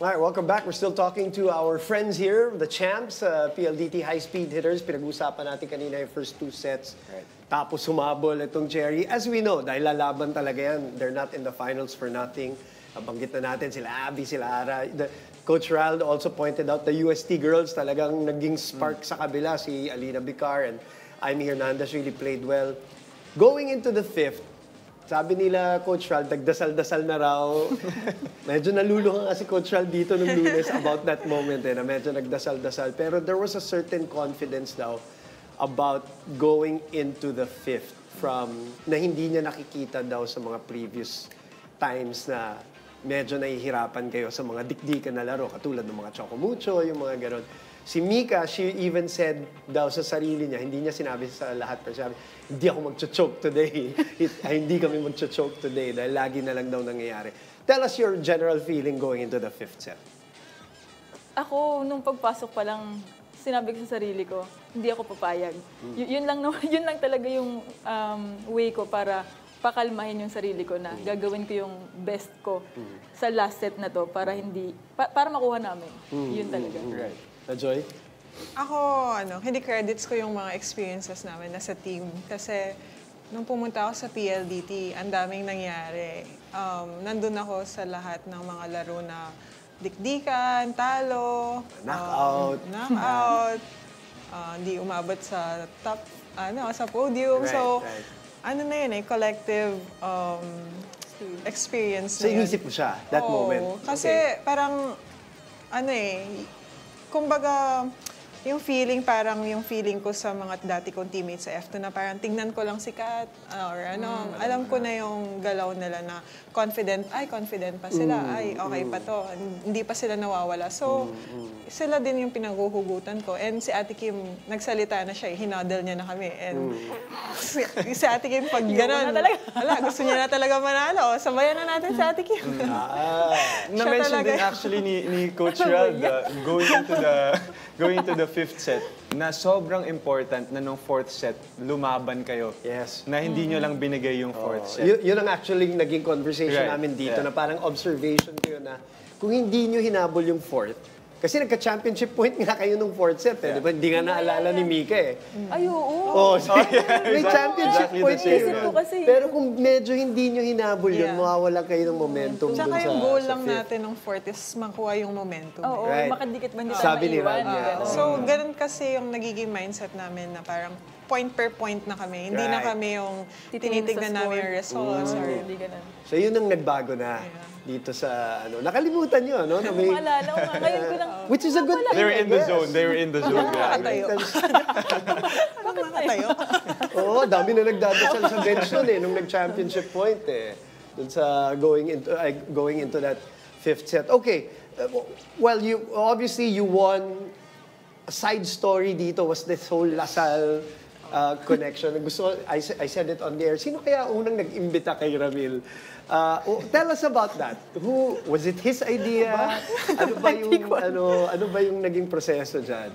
All right, welcome back. We're still talking to our friends here, the champs, PLDT high-speed hitters. Pinag-usapan natin kanina yung first 2 sets. Right. Tapos humabol itong Cherry. As we know, dahil lalaban talaga yan, they're not in the finals for nothing. Banggit na natin sila Abby, sila Ara. Coach Raldo also pointed out the UST girls talagang naging spark sa kabila. Si Alina Bicar and Amy Hernandez really played well. Going into the 5th, sabi nila, Coach Ral, nagdasal-dasal na raw. Medyo naluluha nga si Coach Ral dito nung Lunes about that moment na medyo nagdasal-dasal. Pero there was a certain confidence daw about going into the 5th na hindi niya nakikita daw sa mga previous times na medyo nahihirapan kayo sa mga dikdikan na laro, katulad ng mga Chocomucho, yung mga ganon. Si Mika, she even said daw sa sarili niya, hindi niya sinabi sa lahat, pero sabi, hindi ako mag-choke today. Hindi kami mag-choke today dahil lagi na lang daw nangyayari. Tell us your general feeling going into the 5th set. Ako, nung pagpasok pa lang, sinabi ko sa sarili ko, hindi ako papayag. Yun lang talaga yung way ko para pakalmahin yung sarili ko na gagawin ko yung best ko sa last set na to para para makuha namin. Yun talaga. Right. Joy? Ako, hindi credits ko yung mga experiences namin nasa team. Kasi nung pumunta ako sa PLDT, ang daming nangyari. Nandun ako sa lahat ng mga laro na dikdikan, talo, knockout, hindi umabot sa top, sa podium. Right, so, right. Na yun collective experience So, inisip mo siya, that moment? Kasi parang, kumbaga, yung feeling ko sa mga dati kong teammates sa F2 na parang tingnan ko lang si Kat alam ko na yung galaw nila na confident pa sila, okay pa to, hindi pa sila nawawala. So, sila din yung pinaghuhugutan ko. And si Ate Kim, nagsalita na siya, hinodel niya na kami. And si Ate Kim, pag gano'n, gusto niya na talaga manalo. Sabayan na natin si Ate Kim. Na-mention din actually ni Coach Ralph going into the 5th set na sobrang important na nung 4th set lumaban kayo. Yes. Na hindi nyo lang binigay yung 4th set. Yun ang actually naging conversation namin dito na parang observation ko yun na kung hindi nyo hinabol yung 4th, kasi nagka-championship point nga kayo nung 4th set di ba? Hindi nga naalala ni Mika Ay, oo. May championship point kayo. Pero kung medyo hindi nyo hinabol yun, mawawala kayo ng momentum dun sa 5th. Tsaka yung goal lang natin ng 4th is makuha yung momentum. Oo, makadikit ba hindi tayo Sabi ni maiwan. So, ganun kasi yung nagiging mindset namin na parang point per point na kami. Hindi na kami yung tinitignan namin yung results. Hindi ganun. So, yun ang nagbago na dito sa, nakalimutan nyo, no? Maalala ko nga, ngayon ko lang. Which is a good thing, They were in the zone. They were in the zone. Bakit nakatayo? Oo, dami na nagdadasal sa bench nun nung nag-championship point dun sa going into that 5th set. Okay, well, obviously you won. A side story dito was this whole Lasal connection. I said it on the air. Sino kaya unang nag-imbita kay Ramil? Tell us about that. Was it his idea? Ano ba yung naging proseso dyan?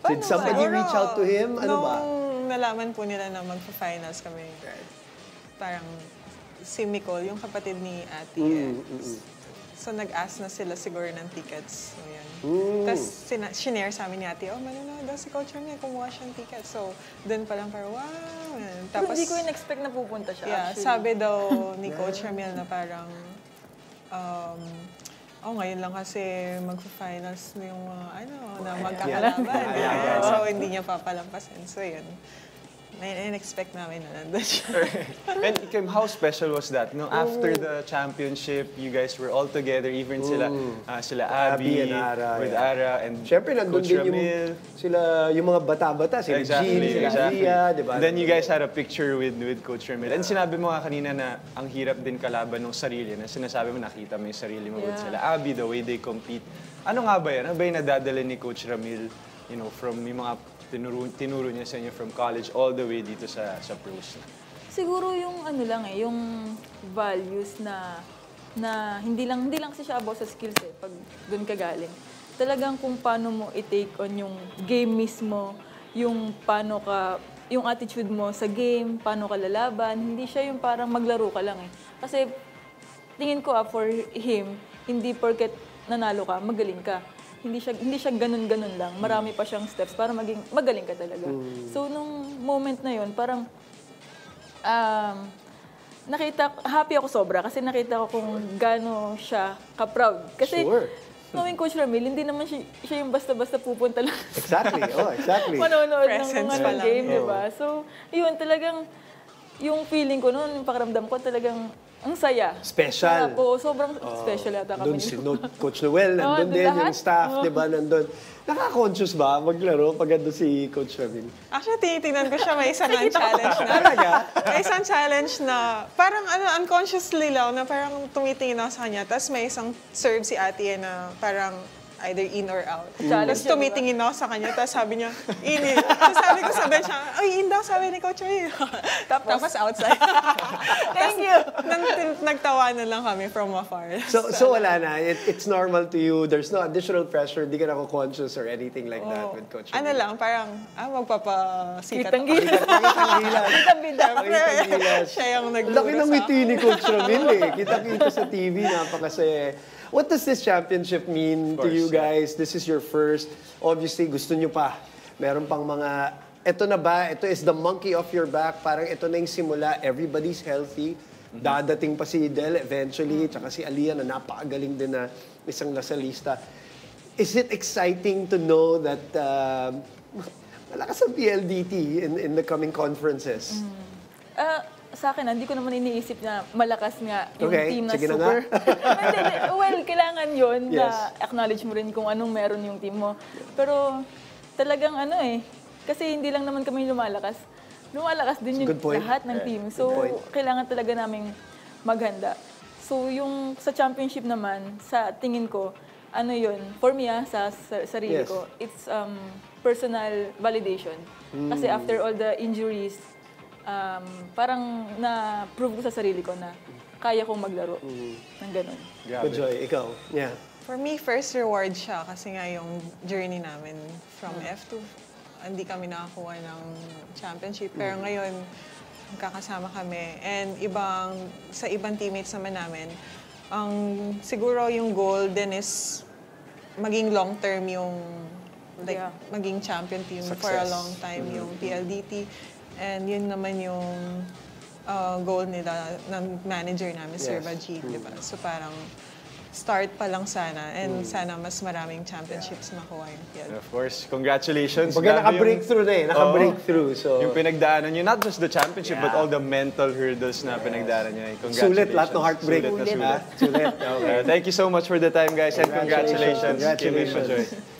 Did somebody reach out to him? Ano ba? Nung nalaman po nila na magpa-finals kami, parang si Micol, yung kapatid ni Ate. So, nag-ask na sila siguro ng tickets. So, yan. Tapos, sinare sa amin ni Ate, manonood daw si Coach Ramil, kumuha siyang tickets. So, doon pa lang parang, wow. Tapos, hindi ko in-expect na pupunta siya, actually. Sabi daw ni Coach Ramil na parang, ngayon lang kasi magpa-finals na yung mga, na magkakalaban. So, hindi niya papalampasin. So, yun. Na-expect namin na nandun siya. And Kim, how special was that? No, after the championship, you guys were all together, even sila Abby and Ara, with Ara, and siyempre, nandun Coach din Ramil. yung mga bata-bata, sila Jean, sila Lia, di ba? Then you guys had a picture with Coach Ramil. And sinabi mo nga kanina na ang hirap din kalaban ng sarili, na sinasabi mo nakita mo yung sarili mo with sila Abby, the way they compete. Ano nga ba yan? Ano ba yung nadadala ni Coach Ramil, from yung mga tinuro niya sa inyo from college all the way dito sa pros? Siguro yung yung values na hindi lang kasi siya about sa skills pag doon ka galing. Talagang kung paano mo i-take on yung game mismo, yung attitude mo sa game, paano ka lalaban, hindi siya yung parang maglaro ka lang Kasi tingin ko for him, hindi porket nanalo ka, magaling ka. Hindi siya ganun-ganun lang. Marami pa siyang steps para maging magaling ka talaga. So, nung moment na yun, parang happy ako sobra kasi nakita ko kung gaano siya ka-proud. Kasi, Sure. knowing Coach Ramil, hindi naman siya yung basta-basta pupunta lang. Exactly. Oh, exactly. Manonood ng Presence mga pa lang. game, di ba? So, yun, talagang, yung feeling ko noon, yung pakiramdam ko, talagang, ang saya. Special. Po, sobrang special yata kami. Doon si Coach Noel, nandun doon din, lahat. yung staff, di ba, nandun. Nakaka-conscious ba maglaro pag nandun si Coach Ramil? Actually, tinitingnan ko siya, may isang challenge na. Talaga? May isang challenge na, parang unconsciously lang, na parang tumitingin ako sa kanya. Tapos may isang serve si ate na parang either in or out. Challenge Tapos tumitingin ako sa kanya, tapos sabi niya, in. Tapos sabi ko sa bench, ay, in daw, sabi ni Coach Ray. Tapos outside. Thank you! Nagtawanan lang kami from afar. So wala na. It's normal to you. There's no additional pressure. Di ka na conscious or anything like that with Coach Ano Ramil. lang, parang, magpapasikat Kitang ako. gila. Kitang bida. Kitang gilas. Siya yung Laki nagduro ng sa ngiti ni Coach Ramil eh. Kita-kita sa TV, napakasaya. What does this championship mean to you guys? This is your first. Obviously, gusto nyo pa. Meron pang mga, eto na ba? Ito is the monkey off your back. Parang ito na yung simula. Everybody's healthy. Dadating pa si Del eventually. Tsaka si Aliyah na napakagaling din na isang lasalista. Is it exciting to know that malakas ang PLDT in the coming conferences? Sa akin, hindi ko naman iniisip na malakas nga yung Okay, team na sige na super. Hindi. Well, kailangan yun Yes. na acknowledge mo rin kung anong meron yung team mo. Pero talagang kasi hindi lang naman kami lumalakas. Lumalakas din yung Good point. lahat ng team. So, point. kailangan talaga naming maghanda. So, yung sa championship naman, sa tingin ko, for me sa sarili Yes. ko, it's personal validation. Kasi after all the injuries, parang na-prove ko sa sarili ko na kaya kong maglaro ng ganun. Good Joy, ikaw. Yeah. For me, first reward siya kasi nga yung journey namin from F2, hindi kami nakakuha ng championship. Pero ngayon, magkakasama kami. And sa ibang teammates naman namin, siguro yung goal din is maging long-term yung maging champion team for a Success. long time, yung PLDT. And yun naman yung goal nila ng manager namin, Sir Yes. Baji, di ba? So parang start pa lang sana. And sana mas maraming championships makuha yung PLDT. Of course, congratulations. Baga Grabe naka-breakthrough na eh. Naka-breakthrough. So, Yung pinagdaanan nyo, not just the championship, but Yeah. all the mental hurdles na pinagdaanan nyo. Congratulations. sulit lahat ng heartbreak. Sulit na Ha? sulit. Sulit. Okay. Thank you so much for the time, guys, and congratulations. Congratulations. Kim and Joy.